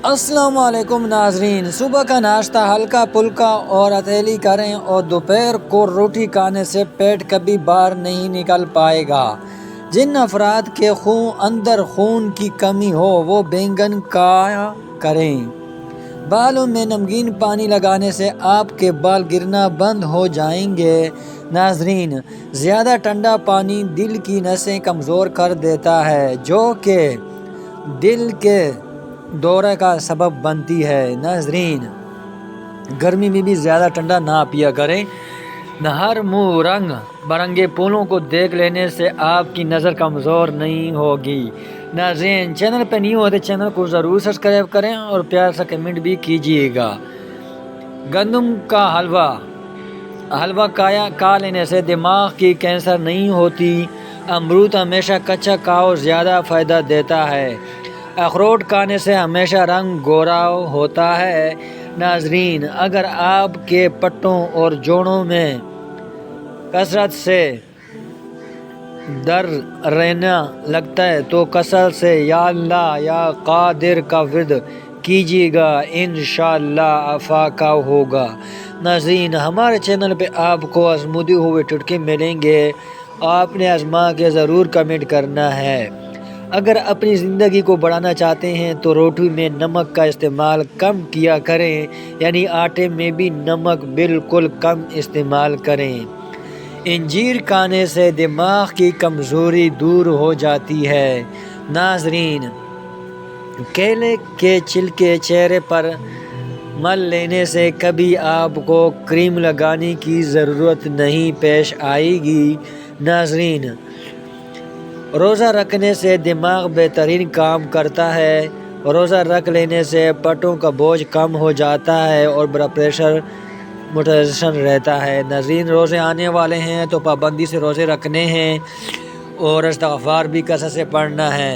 السلام علیکم ناظرین، صبح کا ناشتہ ہلکا پھلکا اور ہتھیلی کریں اور دوپہر کو روٹی کھانے سے پیٹ کبھی باہر نہیں نکل پائے گا۔ جن افراد کے اندر خون کی کمی ہو وہ بینگن کھایا کریں۔ بالوں میں نمکین پانی لگانے سے آپ کے بال گرنا بند ہو جائیں گے۔ ناظرین، زیادہ ٹھنڈا پانی دل کی نسیں کمزور کر دیتا ہے جو کہ دل کے دورے کا سبب بنتی ہے۔ ناظرین، گرمی میں بھی زیادہ ٹھنڈا نہ پیا کریں۔ ہر منہ رنگ برنگے پھولوں کو دیکھ لینے سے آپ کی نظر کمزور نہیں ہوگی۔ ناظرین، چینل پہ نہیں ہوتے چینل کو ضرور سبسکرائب کریں اور پیار سے کمنٹ بھی کیجیے گا۔ گندم کا حلوہ کھا لینے سے دماغ کی کینسر نہیں ہوتی۔ امرود ہمیشہ کچا کھاؤ، زیادہ فائدہ دیتا ہے۔ اخروٹ کھانے سے ہمیشہ رنگ گورا ہوتا ہے۔ ناظرین، اگر آپ کے پٹوں اور جوڑوں میں کثرت سے درد رہنے لگتا ہے تو کثرت سے یا اللہ یا قادر کا ورد کیجیے گا، انشاءاللہ افاقہ ہوگا۔ ناظرین، ہمارے چینل پہ آپ کو آزمودے ہوئے ٹوٹکے ملیں گے، آپ نے آزما کے ضرور کمنٹ کرنا ہے۔ اگر اپنی زندگی کو بڑھانا چاہتے ہیں تو روٹی میں نمک کا استعمال کم کیا کریں، یعنی آٹے میں بھی نمک بالکل کم استعمال کریں۔ انجیر کھانے سے دماغ کی کمزوری دور ہو جاتی ہے۔ ناظرین، کیلے کے چھلکے چہرے پر مل لینے سے کبھی آپ کو کریم لگانے کی ضرورت نہیں پیش آئے گی۔ ناظرین، روزہ رکھنے سے دماغ بہترین کام کرتا ہے۔ روزہ رکھ لینے سے پٹوں کا بوجھ کم ہو جاتا ہے اور بلڈ پریشر متوازن رہتا ہے۔ ناظرین، روزے آنے والے ہیں تو پابندی سے روزے رکھنے ہیں اور استغفار بھی کثرت سے پڑھنا ہے۔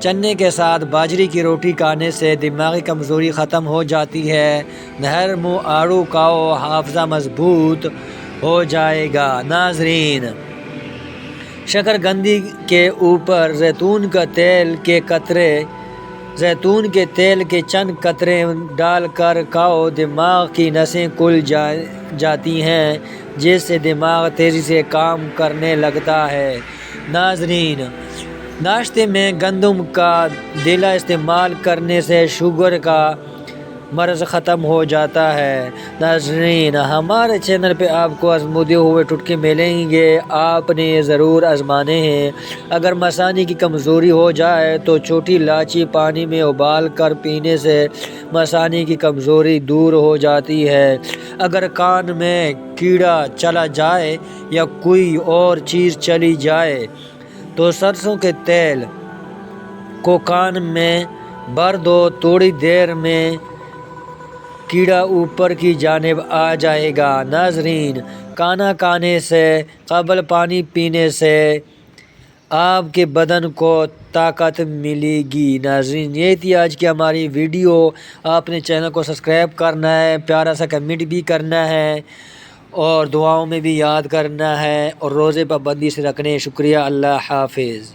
چنے کے ساتھ باجرے کی روٹی کھانے سے دماغی کمزوری ختم ہو جاتی ہے۔ ہر منہ آڑو کھاؤ، حافظہ مضبوط ہو جائے گا۔ ناظرین، شکر قندی کے اوپر زیتون کے تیل کے چند قطرے ڈال کر کھاؤ، دماغ کی نسیں کھل جاتی ہیں جس سے دماغ تیزی سے کام کرنے لگتا ہے۔ ناظرین، ناشتے میں گندم کا دلہ استعمال کرنے سے شوگر کا مرض ختم ہو جاتا ہے۔ ناظرین، ہمارے چینل پہ آپ کو آزمودے ہوئے ٹوٹکے ملیں گے، آپ نے یہ ضرور آزمانے ہیں۔ اگر مثانے کی کمزوری ہو جائے تو چھوٹی الائچی پانی میں ابال کر پینے سے مثانے کی کمزوری دور ہو جاتی ہے۔ اگر کان میں کیڑا چلا جائے یا کوئی اور چیز چلی جائے تو سرسوں کے تیل کو کان میں بھر دو، تھوڑی دیر میں کیڑا اوپر کی جانب آ جائے گا۔ ناظرین، کھانا کھانے سے قبل پانی پینے سے آپ کے بدن کو طاقت ملے گی۔ ناظرین، یہ تھی آج کی ہماری ویڈیو۔ آپ نے چینل کو سبسکرائب کرنا ہے، پیارا سا کمنٹ بھی کرنا ہے اور دعاؤں میں بھی یاد کرنا ہے اور روزے پابندی سے رکھنے۔ شکریہ، اللہ حافظ۔